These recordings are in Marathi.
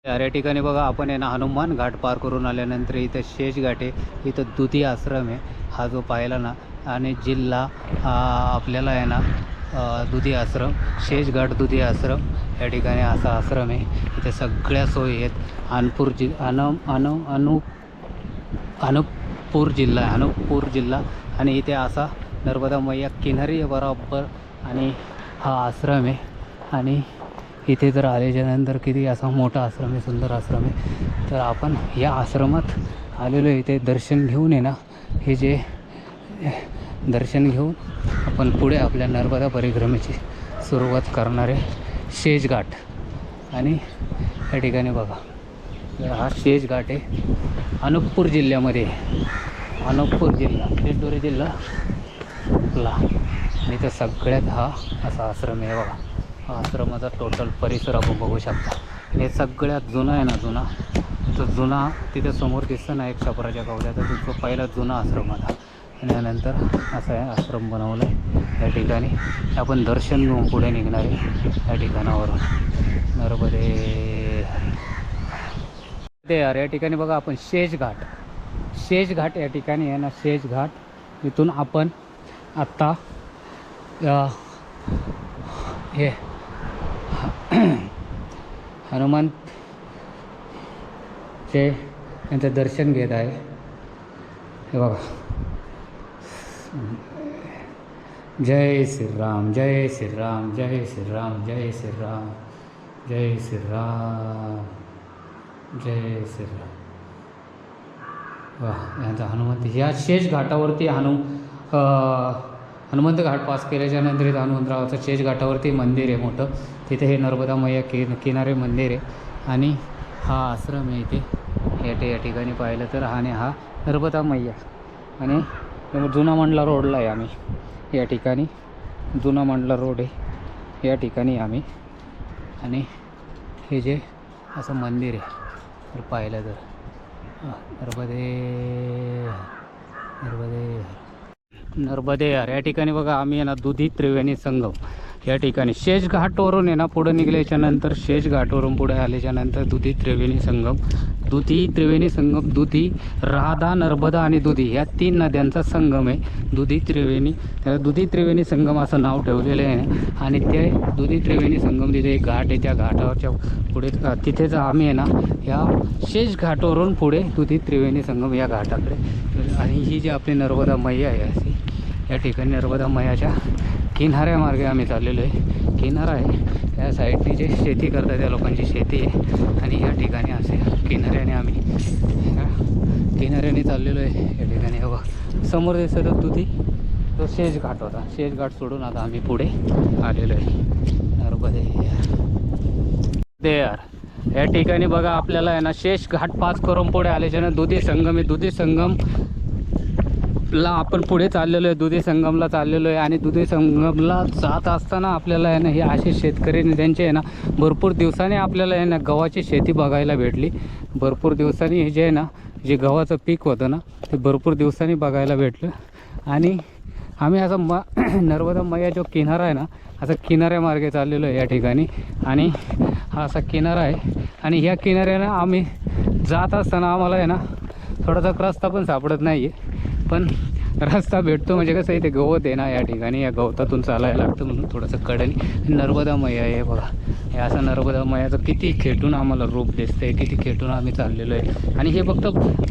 या ठिकाणी बघा आपण आहे ना हनुमान घाट पार करून आल्यानंतर इथं शेष घाट आहे, इथं दुधी आश्रम आहे हा जो पाहिला ना. आणि जिल्हा आपल्याला आहे ना दुधी आश्रम, शेष घाट दुधी आश्रम या ठिकाणी असा आश्रम आहे. इथे सगळ्या सोयी आहेत. अनूपपूर जिल्हा आणि इथे असा नर्मदा मैया किनारी आहे बरोबर. आणि हा आश्रम आहे आणि इथे जर आल्याच्यानंतर किती असा मोठा आश्रम आहे, सुंदर आश्रम आहे. तर आपण या आश्रमात आलेलो आहे. इथे दर्शन घेऊन आहे ना, हे जे दर्शन घेऊन आपण पुढे आपल्या नर्मदा परिक्रमेची सुरुवात करणार आहे, शेष घाट. आणि या ठिकाणी बघा हा शेष घाट आहे, अनूपपूर जिल्ह्यामध्ये, अनूपपूर जिल्हा, टेंडोरी जिल्हा आपला. आणि इथं सगळ्यात हा असा आश्रम आहे बघा. हा आश्रमाचा टोटल परिसर आपण बघू शकता. हे सगळ्यात जुना आहे ना, जुना तो जुना तिथे समोर दिसतं ना एक छपराच्या कवल्याचा, तो पहिला जुना आश्रम होता. आणि त्यानंतर असा आहे आश्रम बनवला आहे. या ठिकाणी आपण दर्शन घेऊन पुढे निघणार आहे या ठिकाणावरून. नर्मदे ते यार या ठिकाणी बघा आपण शेष घाट या ठिकाणी आहे ना, शेष घाट. इथून आपण आत्ता हे हनुमंतचे यांचं दर्शन घेत आहे. हे बघा, जय श्रीराम, जय श्रीराम, जय श्रीराम, जय श्रीराम, जय श्रीराम, जय श्रीराम. वा, यांचा हनुमंत ह्या शेष घाटावरती हनुमंत घाट पास केल्याच्यानंतर इथं हनुमंतरावाचं शेष घाटावरती मंदिर आहे मोठं. तिथे हे नर्मदा मैया किनारे मंदिर आहे. आणि हा आश्रम आहे इथे या ठिकाणी पाहिलं तर. आणि हा नर्मदा मैया. आणि जुना मंडला रोडला आहे आम्ही या ठिकाणी, जुना मंडला रोड आहे या ठिकाणी आम्ही. आणि हे जे असं मंदिर आहे तर पाहिलं तर नर्मदे यार या ठिकाणी बघा आम्ही आहे ना दुधी त्रिवेणी संगम या ठिकाणी शेष घाटवरून आहे ना पुढे निघल्याच्यानंतर, शेष घाटवरून पुढे आल्याच्यानंतर दुधी त्रिवेणी संगम, दुधी, राधा, नर्मदा आणि दुधी या 3 नद्यांचा संगम आहे दुधी त्रिवेणी. त्याला दुधी त्रिवेणी संगम असं नाव ठेवलेलं आहे. आणि ते दुधी त्रिवेणी संगम तिथे एक घाट आहे, त्या घाटावरच्या पुढे तिथेच आम्ही आहे ना या शेष घाटावरून पुढे दुधी त्रिवेणी संगम या घाटाकडे. आणि ही जी आपली नर्मदा मैया आहे अशी या ठिकाणी नर्मदा मैयाच्या किनाऱ्यामार्गे आम्ही चाललेलो आहे. किनारा आहे त्या साईडने जे शेती करतात त्या लोकांची शेती आहे. आणि या ठिकाणी असे किनाऱ्याने आम्ही किनाऱ्याने चाललेलो आहे या ठिकाणी. बघा समोर दिसतं दुधी, तो शेष घाट होता. शेष घाट सोडून आता आम्ही पुढे आलेलो आहे. नर्मदे यार या ठिकाणी बघा आपल्याला आहे ना शेष घाट पास करून पुढे आल्याच्यानं दुधी संगम आहे. दुधी संगमला आपण पुढे चाललेलो आहे, दुधी संगमला चाललेलो आहे. आणि दुधी संगमला जात असताना आपल्याला आहे ना हे असे शेतकरी त्यांचे आहे ना भरपूर दिवसांनी आपल्याला आहे ना गव्हाची शेती बघायला भेटली. भरपूर दिवसांनी हे जे आहे ना जे गव्हाचं पीक होतं ना ते भरपूर दिवसांनी बघायला भेटलं. आणि आम्ही असं नर्मदा मैया जो किनारा आहे ना असा किनाऱ्यामार्गे चाललेलो आहे या ठिकाणी. आणि हा असा किनारा आहे. आणि ह्या किनाऱ्यानं आम्ही जात असताना आम्हाला आहे ना थोडासा रस्ता पण सापडत नाही आहे, पण रस्ता भेटतो. म्हणजे कसं इथे गवत आहे ना या ठिकाणी, या गवतातून चालायला लागतं म्हणून थोडंसं कडेने नर्मदा मैया आहे बघा. हे असं नर्मदा मैयाचं किती खेटून आम्हाला रूप दिसतं आहे, किती खेटून आम्ही चाललेलो आहे. आणि हे फक्त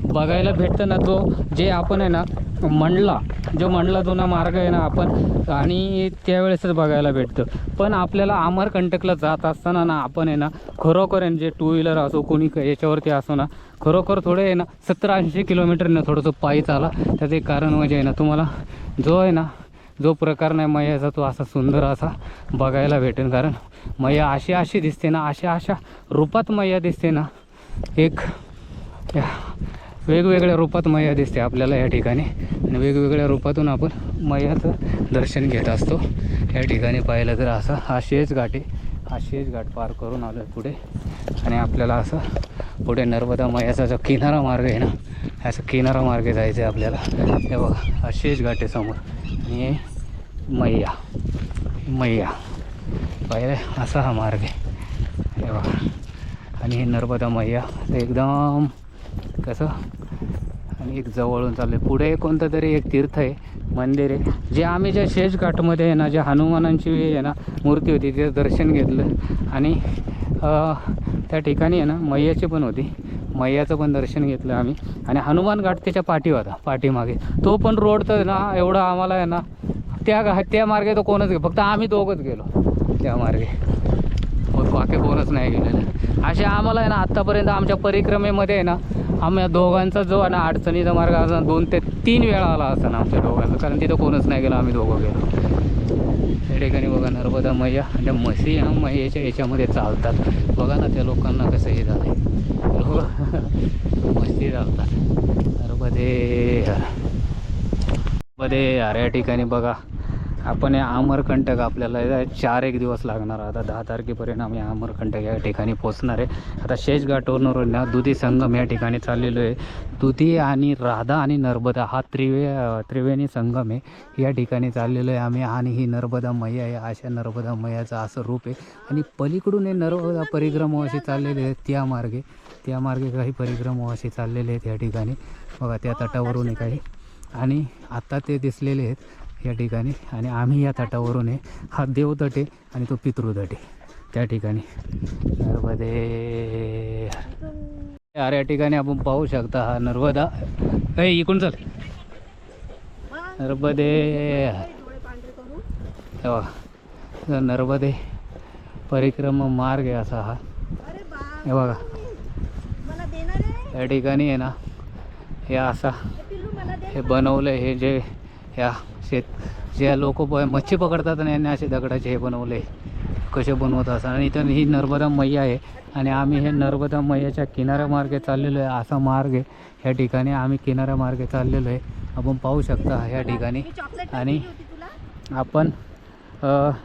बघायला भेटतं ना तो जे आपण आहे ना मंडला जुना मार्ग आहे ना आपण, आणि त्यावेळेसच बघायला भेटतं. पण आपल्याला अमरकंटकला जात असताना ना आपण आहे ना खरोखर आहे जे 2 व्हीलर असो कोणी याच्यावरती असो ना खरोखर थोडे आहे ना 70-80 किलोमीटरनं थोडंसं पायी चाला. त्याचं एक कारण म्हणजे आहे ना तुम्हाला जो आहे ना जो प्रकार नाही मैयाचा तो असा सुंदर असा बघायला भेटेल. कारण मैया अशी दिसते ना, अशा रूपात मैया दिसते ना, एक वेगवेगळ्या रूपात मैया दिसते आपल्याला या ठिकाणी. आणि वेगवेगळ्या रूपातून आपण मैयाचं दर्शन घेत असतो या ठिकाणी. पाहिलं तर असा हा शेष घाट आहे. हा शेष घाट पार करून आलो आहे पुढे. आणि आपल्याला असं पुढे नर्मदा मैयाचा जो किनारा मार्ग आहे ना असं किनारा मार्गे जायचं आहे आपल्याला. हे बघा हा शेष घाट आहे समोर आणि हे मैया पाहिलं असा हा मार्ग आहे हे बघा. आणि आणि हे नर्मदा मैया एकदम कसं आणि एक जवळून चाललं आहे. पुढे कोणतं तरी एक तीर्थ आहे, मंदिर आहे, जे आम्ही ज्या शेषघाटमध्ये आहे ना, ज्या हनुमानांची आहे ना मूर्ती होती तिचं दर्शन घेतलं. आणि त्या ठिकाणी आहे ना मैयाची पण होती, मैयाचं पण दर्शन घेतलं आम्ही. आणि हनुमान घाट त्याच्या पाठी होता, पाठीमागे. तो पण रोड तर ना एवढा आम्हाला आहे ना त्या मार्गे तो कोणच फक्त आम्ही दोघंच गेलो त्या मार्गे, मग बाकी कोणच नाही गेलेलं. असे आम्हाला आहे ना आत्तापर्यंत आमच्या परिक्रमेमध्ये आहे ना आम्ही दोघांचा जो आहे ना अडचणीचा मार्ग असा 2 ते 3 वेळा आला असता ना आमच्या दोघांना, कारण तिथं कोणच नाही गेलं, आम्ही दोघं गेलो. त्या ठिकाणी बघा नर्मदा मैया आणि त्या म्हशी ना मैयाच्या याच्यामध्ये चालतात. बघा ना त्या लोकांना कसं हे झालं आहे, म्हशी चालतात. नर्मदे यार या ठिकाणी बघा आपण या अमरकंटक आपल्याला 4-1 दिवस लागणार. आता 10 तारखेपर्यंत आम्ही अमरकंटक या ठिकाणी पोचणार आहे. आता शेषघाटवरून ना दुधी संगम या ठिकाणी चाललेलो आहे. दुधी आणि राधा आणि नर्मदा हा त्रिवेणी संगम आहे, या ठिकाणी चाललेलो आहे आम्ही. आणि ही नर्मदा मैया आहे, अशा नर्मदा मैयाचं असं रूप आहे. आणि पलीकडून हे नर्मदा परिक्रमा असे चाललेले आहेत, त्या मार्गे काही परिक्रमा असे चाललेले आहेत या ठिकाणी बघा, त्या तटावरून काही. आणि आता ते दिसलेले आहेत या ठिकाणी. आणि आम्ही या तटावरून आहे, हा देवतट आहे आणि तो पितृतट आहे त्या ठिकाणी. नर्मदे यार या ठिकाणी आपण पाहू शकता हा नर्मदा इकडून चल नर्मदे नर्मदे परिक्रमा मार्ग आहे असा हा. हे बघा या ठिकाणी आहे ना हे असा हे बनवलं आहे, हे जे ह्या जे लोक मच्छी पकडतात आणि यांनी असे दगडाचे हे बनवले कसे बनवत असतात. आणि इथं ही नर्मदा मैया आहे आणि आम्ही हे नर्मदा मैयाच्या किनाऱ्यामार्गे चाललेलो आहे, असा मार्ग आहे ह्या ठिकाणी. आम्ही किनाऱ्यामार्गे चाललेलो आहे, आपण पाहू शकता ह्या ठिकाणी. आणि आपण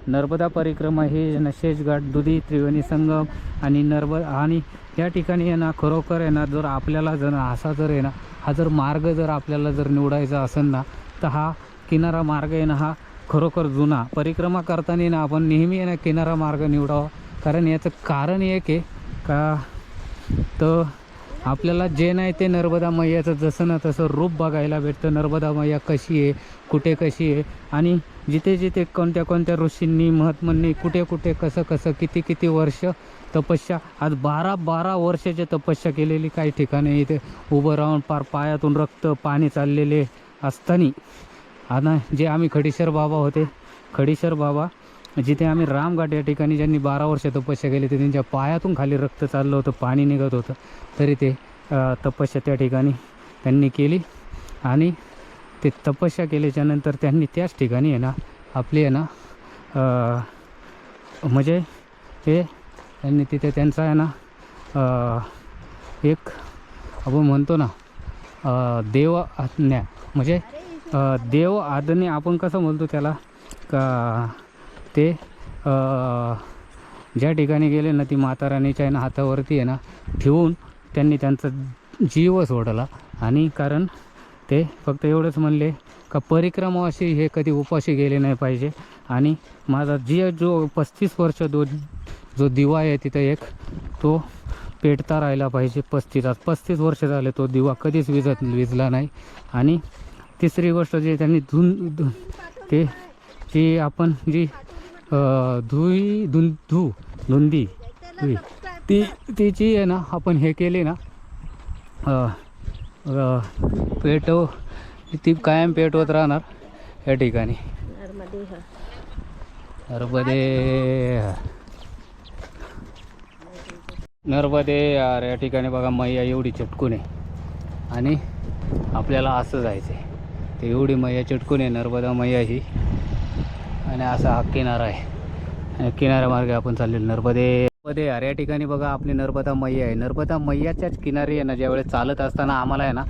नर्मदा परिक्रमा ही शेषघाट, दुधी, त्रिवेणी संगम आणि या ठिकाणी आहे ना खरोखर आहे ना जर आपल्याला असा जर आहे ना हा जर मार्ग जर आपल्याला जर निवडायचा असेल ना तर हा किनारा मार्ग आहे ना हा खरोखर जुना. परिक्रमा करताना ना आपण नेहमी आहे ना किनारा मार्ग निवडावा, कारण याचं कारण एक आहे का तर आपल्याला जे नाही ते नर्मदा मैयाचं जसं ना तसं रूप बघायला भेटतं. नर्मदा मैया कशी आहे, कुठे कशी आहे, आणि जिथे जिथे कोणत्या ऋषींनी महात्मांनी कुठे कसं किती वर्ष तपस्या, आज 12 वर्षाची तपस्या केलेली काही ठिकाणी इथे उभं राहून पार पायातून रक्त पाणी चाललेले असताना. आता जे आम्ही खडीश्वर बाबा होते, खडीश्वर बाबा जिथे आम्ही रामघाट या ठिकाणी ज्यांनी 12 वर्ष तपस्या केली ते त्यांच्या पायातून खाली रक्त चाललं होतं, पाणी निघत होतं, तरी ते तपस्या त्या ठिकाणी त्यांनी केली. आणि ते तपस्या केल्याच्यानंतर त्यांनी त्याच ठिकाणी आहे ना आपली आहे ना म्हणजे हे त्यांनी तिथे त्यांचा आहे ना एक आपण म्हणतो ना देव आज्ञा म्हणजे देव आज्ञा आपण कसं म्हणतो त्याला का ते ज्या ठिकाणी गेले ना ती माता राणीच्या आहे ना हातावरती आहे ना ठेवून त्यांनी त्यांचा जीव सोडला. आणि कारण ते फक्त एवढंच म्हणले का परिक्रमा अशी हे कधी उपाशी गेले नाही पाहिजे. आणि माझा जो 35 वर्ष जो दिवा आहे तिथं एक तो पेटता राहिला पाहिजे. 35 वर्ष झाले तो दिवा कधीच विजला नाही. आणि तिसरी गोष्ट जे त्यांनी ते जी आपण जी धुंदी तिची आहे ना आपण हे केली ना ती कायम पेटवत राहणार या ठिकाणी. नर्मदे यार या ठिकाणी बघा मैया एवढी चटकून आहे आणि आपल्याला असं जायचं आहे. ते एवढी मैया चटकून आहे नर्मदा मैया ही. आणि असा हा किनारा आहे, किनाऱ्यामार्गे आपण चाललेलो नर्मदे यार या ठिकाणी बघा आपली नर्मदा मैया आहे. नर्मदा मैयाच्याच किनारी आहे ना ज्यावेळेस चालत असताना आम्हाला आहे ना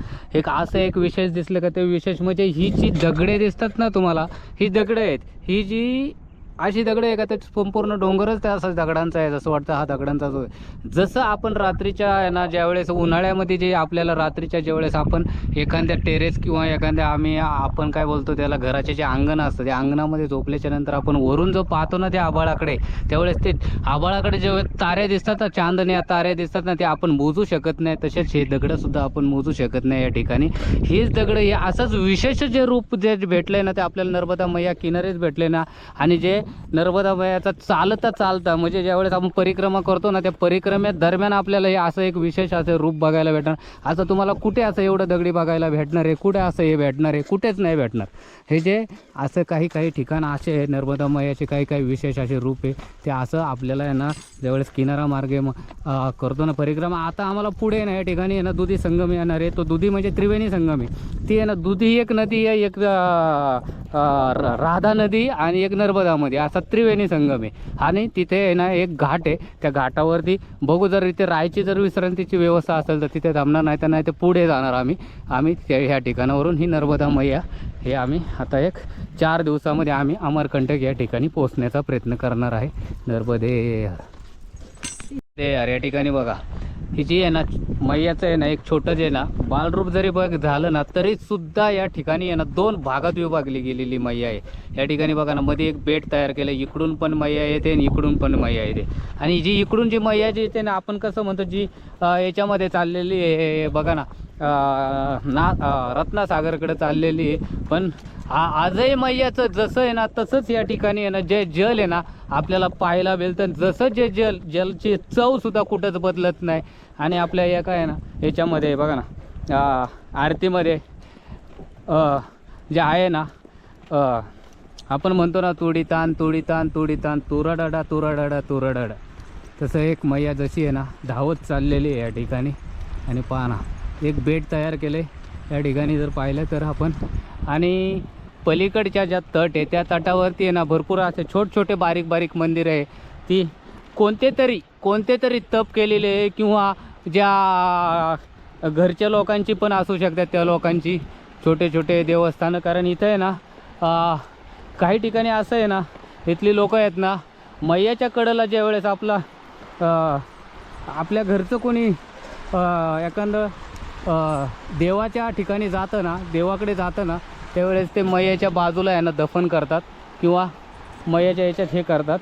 एक विशेष दिसलं का ते विशेष म्हणजे ही जी दगडे दिसतात ना तुम्हाला, ही दगडं आहेत, ही जी अशी दगडं आहे का ते संपूर्ण डोंगरच त्या असं दगडांचा आहे, जसं वाटतं हा दगडांचाच आहे. जसं आपण रात्रीच्या आहे ना ज्यावेळेस उन्हाळ्यामध्ये जे आपल्याला रात्रीच्या ज्यावेळेस आपण एखाद्या टेरेस किंवा एखाद्या आपण काय बोलतो त्याला घराचे जे अंगण असतं त्या अंगणामध्ये झोपल्याच्या नंतर आपण वरून जो पाहतो ना त्या आभाळाकडे, त्यावेळेस ते आभाळाकडे जेव्हा तारे दिसतात ना, चांदण्या तारे दिसतात ना, ते आपण मोजू शकत नाही. तसेच हे दगडंसुद्धा आपण मोजू शकत नाही या ठिकाणी. हीच दगडं हे असंच विशेष जे रूप जे भेटलं ना ते आपल्याला नर्मदा मैया किनारीच भेटले ना. आणि जे नर्मदा मैयाचा चालता म्हणजे ज्यावेळेस आपण परिक्रमा करतो ना त्या परिक्रमे दरम्यान आपल्याला हे असं एक विशेष असं रूप बघायला भेटणार. असं तुम्हाला कुठे असं एवढं दगडी बघायला भेटणार आहे, कुठे असं हे भेटणार आहे, कुठेच नाही भेटणार. हे जे असं काही ठिकाणं असे आहे नर्मदा मैयाचे काही विशेष असे रूप आहे ते असं आपल्याला आहे ना ज्यावेळेस किनारा मार्गे करतो ना परिक्रमा. आता आम्हाला पुढे ना या ठिकाणी आहे ना दुधी संगम येणार आहे. तो दुधी म्हणजे त्रिवेणी संगम आहे. ती आहे ना दुधी एक नदी आहे, एक राधा नदी आणि एक नर्मदामध्ये असा त्रिवेणी संगम आहे. आणि तिथे आहे ना एक घाट आहे, त्या घाटावरती बघू जर इथे राहायची जर विश्रांतीची व्यवस्था असेल तर तिथे थांबणार, नाही तर नाही ते पुढे जाणार आम्ही ह्या ठिकाणावरून ही नर्मदा मैया हे आम्ही आता एक 4 दिवसामध्ये आम्ही अमरकंटक या ठिकाणी पोहोचण्याचा प्रयत्न करणार आहे. नर्मदे यार या ठिकाणी बघा ही जी आहे ना मैयाचं आहे ना एक छोटं जे ना बालरूप जरी बघ झालं ना तरी सुद्धा या ठिकाणी आहे ना 2 भागात विभागली गेलेली मैया आहे. या ठिकाणी बघा ना मध्ये एक बेट तयार केलं, इकडून पण मैया येते आणि इकडून पण मैया येते. आणि जी इकडून जी मैया जी येते ना आपण कसं म्हणतो जी याच्यामध्ये चाललेली आहे बघा ना रत्नासागरकडे चाललेली आहे. पण आजही मैयाचं जसं आहे ना तसंच या ठिकाणी आहे ना जे जल आहे ना आपल्याला पाहायला मिळतं. जसं जे जलची चवसुद्धा कुठंच बदलत नाही. आणि आपल्या या काय आहे ना याच्यामध्ये बघा ना आरतीमध्ये जे आहे ना आपण म्हणतो ना तुडी तान तुराडाडा तसं एक मैया जशी आहे ना धावत चाललेली आहे या ठिकाणी. आणि पहा ना एक बेट तयार केलं आहे या ठिकाणी जर पाहिलं तर आपण. आणि पलीकडच्या ज्या तट आहे त्या तटावरती आहे ना भरपूर असे छोटे बारीक मंदिर आहे. ती कोणते तरी तप केलेले आहे किंवा ज्या घरच्या लोकांची पण असू शकतात, त्या लोकांची छोटे देवस्थानं. कारण इथं आहे ना काही ठिकाणी असं आहे ना इथली लोक आहेत ना मैयाच्या कडेला ज्या वेळेस आपल्या घरचं कोणी एखादं देवाच्या ठिकाणी जातं ना, देवाकडे जातं ना त्यावेळेस ते मैयाच्या बाजूला आहे ना दफन करतात किंवा मैयाच्या याच्यात हे करतात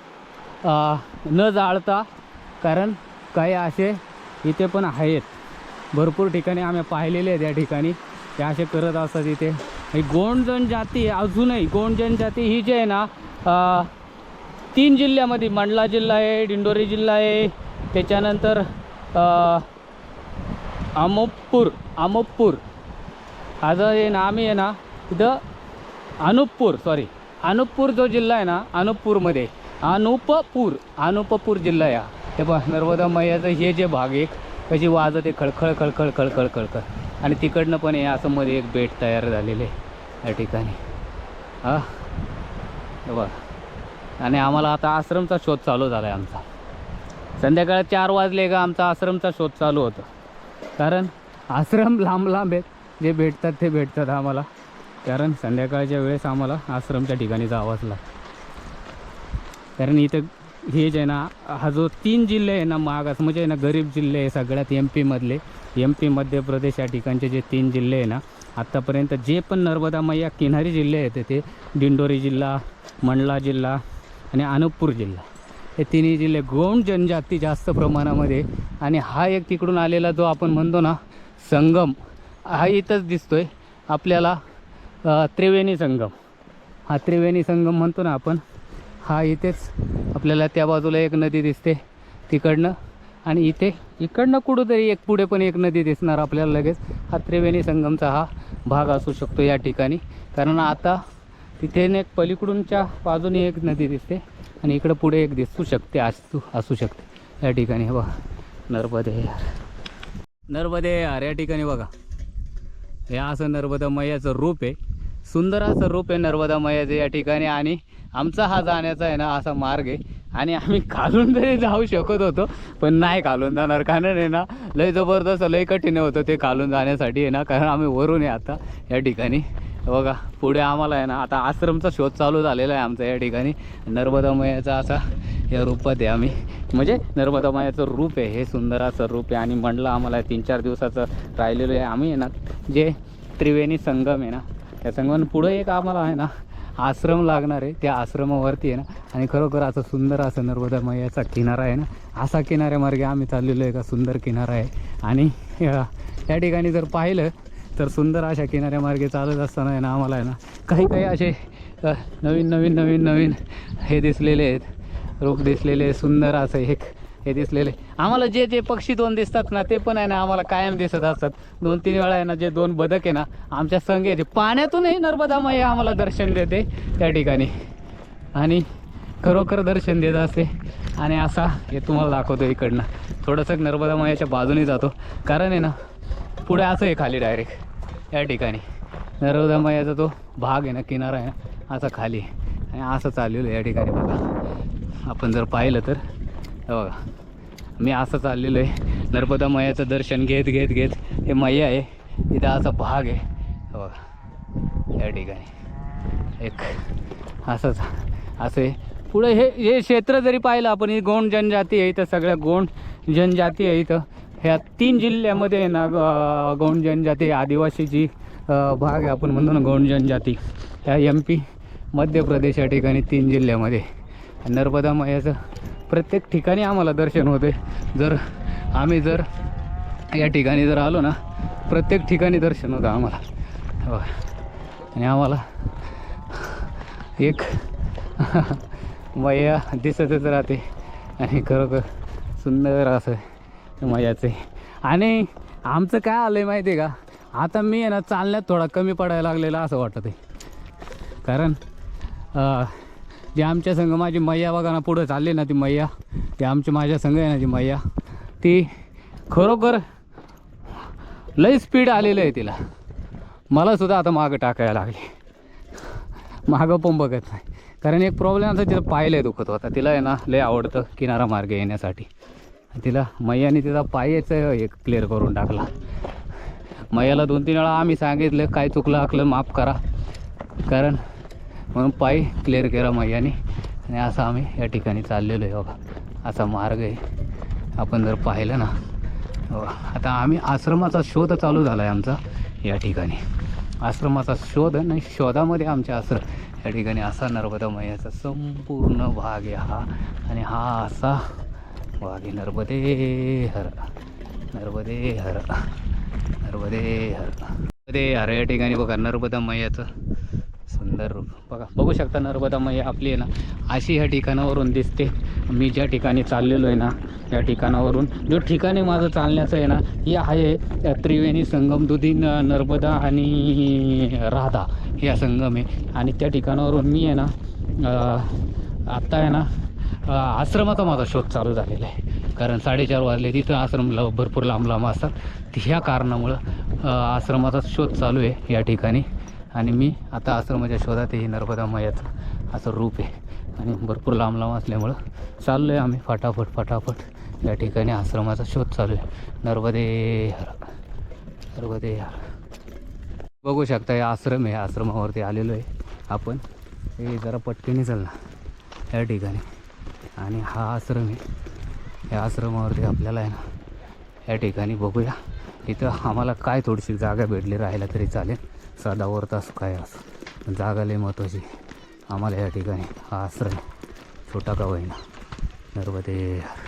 न जाळता. कारण काही असे इथे पण आहेत, भरपूर ठिकाणी आम्ही पाहिलेले आहेत. या ठिकाणी ते असे करत असतात. इथे ही गोंड जनजाती अजूनही गोंड जनजाती ही जी आहे ना 3 जिल्ह्यामध्ये मंडला जिल्हा आहे, दिंडोरी जिल्हा आहे, त्याच्यानंतर अमोपूर हा जो आहे ना आम्ही आहे ना तिथं अनुपपूर जो जिल्हा आहे ना अनुपपूरमध्ये अनुपपूर जिल्हा आहे. ते पहा नर्मदा मैयाचं हे जे भाग एक कशी वाजत आहे खळखळ. आणि तिकडनं पण आहे असं मध्ये एक बेट तयार झालेले या ठिकाणी बघा. आणि आम्हाला आता आश्रमचा शोध चालू झाला आहे आमचा. संध्याकाळी 4 वाजले का आमचा आश्रमचा शोध चालू होतो. कारण आश्रम लांब आहेत, जे भेटतात ते भेटतात आम्हाला. कारण संध्याकाळच्या वेळेस आम्हाला आश्रमच्या ठिकाणी जावंच लागतं. कारण इथं हे जे ना हा जो 3 जिल्हे आहे ना मागास म्हणजे आहे ना गरीब जिल्हे आहे सगळ्यात MP मध्य प्रदेश या ठिकाणचे जे 3 जिल्हे आहे ना आत्तापर्यंत जे पण नर्मदा मैया किनारी जिल्हे आहेत ते दिंडोरी जिल्हा, मंडला जिल्हा आणि अनुपपूर जिल्हा हे 3 जिल्हे गोंड जनजाती जास्त प्रमाणामध्ये. आणि हा एक तिकडून आलेला जो आपण म्हणतो ना संगम हा इथंच दिसतोय आपल्याला त्रिवेणी संगम. हा त्रिवेणी संगम म्हणतो ना आपण, हा इथेच आपल्याला त्या बाजूला एक नदी दिसते तिकडनं. आणि इकडनं कुठंतरी एक पुढे पण एक नदी दिसणार आपल्याला लगेच. हा त्रिवेणी संगमचा हा भाग असू शकतो या ठिकाणी. कारण आता तिथे एक पलीकडूनच्या बाजूने एक नदी दिसते आणि इकडं पुढे एक दिसू शकते असू शकते या ठिकाणी. बघा नर्मदे यार या ठिकाणी बघा हे असं नर्मदा मैयाचं रूप आहे. सुंदर असं रूप आहे नर्मदा मैयाचं या ठिकाणी. आणि आमचा हा जाण्याचा आहे ना असा मार्ग आहे. आणि आम्ही खालून जरी जाऊ शकत होतो पण नाही खालून जाणार. कारण आहे ना लय जबरदस्त लय कठीण होतं ते खालून जाण्यासाठी आहे ना. कारण आम्ही वरून आहे आता या ठिकाणी. बघा पुढे आम्हाला आहे ना आता आश्रमचा शोध चालू झालेला आहे आमचा या ठिकाणी. नर्मदा मैयाचा असा या रूपात आहे आम्ही, म्हणजे नर्मदा मैयाचं रूप आहे हे, सुंदर असं रूप आहे. आणि म्हणलं आम्हाला 3-4 दिवसाचं राहिलेलं आहे. आम्ही आहे ना जे त्रिवेणी संगम आहे ना त्या संगम पुढे एक आम्हाला आहे ना आश्रम लागणार आहे. त्या आश्रमावरती आहे ना आणि खरोखर असं सुंदर असं नर्मदा मैयाचा किनारा आहे ना, असा किनाऱ्यामार्गे आम्ही चाललेलो आहे. का सुंदर किनारा आहे. आणि या ठिकाणी जर पाहिलं तर सुंदर अशा किनाऱ्यामार्गे चालत असताना आहे ना आम्हाला आहे ना काही असे नवीन हे दिसलेले आहेत, रूप दिसलेले, सुंदर असं हे दिसलेले. आम्हाला जे पक्षी 2 दिसतात ना ते पण आहे ना आम्हाला कायम दिसत असतात. 2-3 वेळा आहे ना जे 2 बदक आहे ना आमच्या संग येते. पाण्यातूनही नर्मदा मैया आम्हाला दर्शन देते त्या ठिकाणी, आणि खरोखर दर्शन देत असते. आणि असा हे तुम्हाला दाखवतो इकडनं थोडंसं नर्मदा मैयाच्या बाजूने जातो, कारण आहे ना पुढे असं आहे खाली डायरेक्ट या ठिकाणी नर्मदा मैयाचा तो भाग आहे ना, किनारा आहे ना असा खाली आणि असं चाललेलं आहे या ठिकाणी. बघा आपण जर पाहिलं तर बघा मी असं चाललेलो आहे नर्मदा मैयाचं दर्शन घेत हे मैया आहे इथं असा भाग आहे बघा या ठिकाणी. एक असंच आहे पुढे हे क्षेत्र जरी पाहिलं आपण, ही गोंड जनजाती आहे इथं, सगळ्या गोंड जनजाती आहे इथं. ह्या 3 जिल्ह्यामध्ये आहे ना गौंड जनजाती, आदिवासीची भाग आहे आपण म्हणतो ना गौंड जनजाती, ह्या MP मध्य प्रदेश या ठिकाणी 3 जिल्ह्यामध्ये. नर्मदा मैयाचं प्रत्येक ठिकाणी आम्हाला दर्शन होते. आम्ही जर या ठिकाणी जर आलो ना प्रत्येक ठिकाणी दर्शन होतं आम्हाला. आणि आम्हाला एक मैया दिसतच राहते आणि खरोखर सुंदर असं मैयाचे. आणि आमचं काय आलं आहे माहिती आहे का, आता मी आहे ना चालण्यात थोडा कमी पडायला लागलेला असं वाटतं आहे. कारण जे आमच्या संघ माझी मैया बघा ना पुढं चालली ना, ती मैया ती माझ्या संघ आहे ना, ती मैया ती खरोखर लई स्पीड आलेलं आहे तिला. मलासुद्धा आता मागं टाकायला लागली, मागं पण बघत नाही. कारण एक प्रॉब्लेम आता तिला पाय लय दुखत होता. तिला आहे ना लय आवडतं किनारा मार्गे येण्यासाठी. तिला मैयाने तिचा पायाचं एक क्लिअर करून टाकला. मैयाला 2-3 वेळा आम्ही सांगितलं काय चुकलं आकलं माफ करा, कारण म्हणून पाय क्लिअर केला मैयाने. आणि असं आम्ही या ठिकाणी चाललेलो आहे बघा, असा मार्ग आहे. आपण जर पाहिलं ना आता आम्ही आश्रमाचा शोध चालू झाला आहे आमचा या ठिकाणी. आश्रमाचा शोध नाही, शोधामध्ये आमच्या आश्रम या ठिकाणी असा नर्मदा मैयाचा संपूर्ण भाग आहे हा. आणि हा असा भाग आहे नर्मदे हर नर्मदे हर नर्मदे हर नर्मदे हर या ठिकाणी बघा नर्मदा मैयाचं सुंदर रूप बघा. बघू शकता नर्मदा मैया आपली आहे ना अशी ह्या ठिकाणावरून दिसते. मी ज्या ठिकाणी चाललेलो आहे ना या ठिकाणावरून, जो ठिकाणी माझं चालण्याचं आहे ना हे आहे त्रिवेणी संगम, दुधी नर्मदा आणि राधा या संगम आहे. आणि त्या ठिकाणावरून मी आहे ना आत्ता आहे ना आश्रमाचा माझा शोध चालू झालेला आहे. कारण 4:30 वाजले, तिथं आश्रम भरपूर लांब असतात. ह्या कारणामुळं आश्रमाचा शोध चालू आहे या ठिकाणी. आणि मी आता आश्रमाच्या शोधात ही नर्मदा मैयाचं असं रूप आहे. आणि भरपूर लांब असल्यामुळं चाललो आहे आम्ही फटाफट या ठिकाणी आश्रमाचा शोध चालू आहे. नर्मदे हर नर्मदे हर. बघू शकता हे आश्रम आहे, आश्रमावरती आलेलो आहे आपण. हे जरा पटकनी चालला या ठिकाणी. आणि हा आश्रम आहे, या आश्रमावरती आपल्याला आहे ना या ठिकाणी बघूया. इथं आम्हाला काय थोडीशी जागा भेटली राहायला तरी चालेल, साधावर तास काय असं जागा लई महत्त्वाची आम्हाला या ठिकाणी. हा आश्रम छोटा का होईना नर्मदे हर.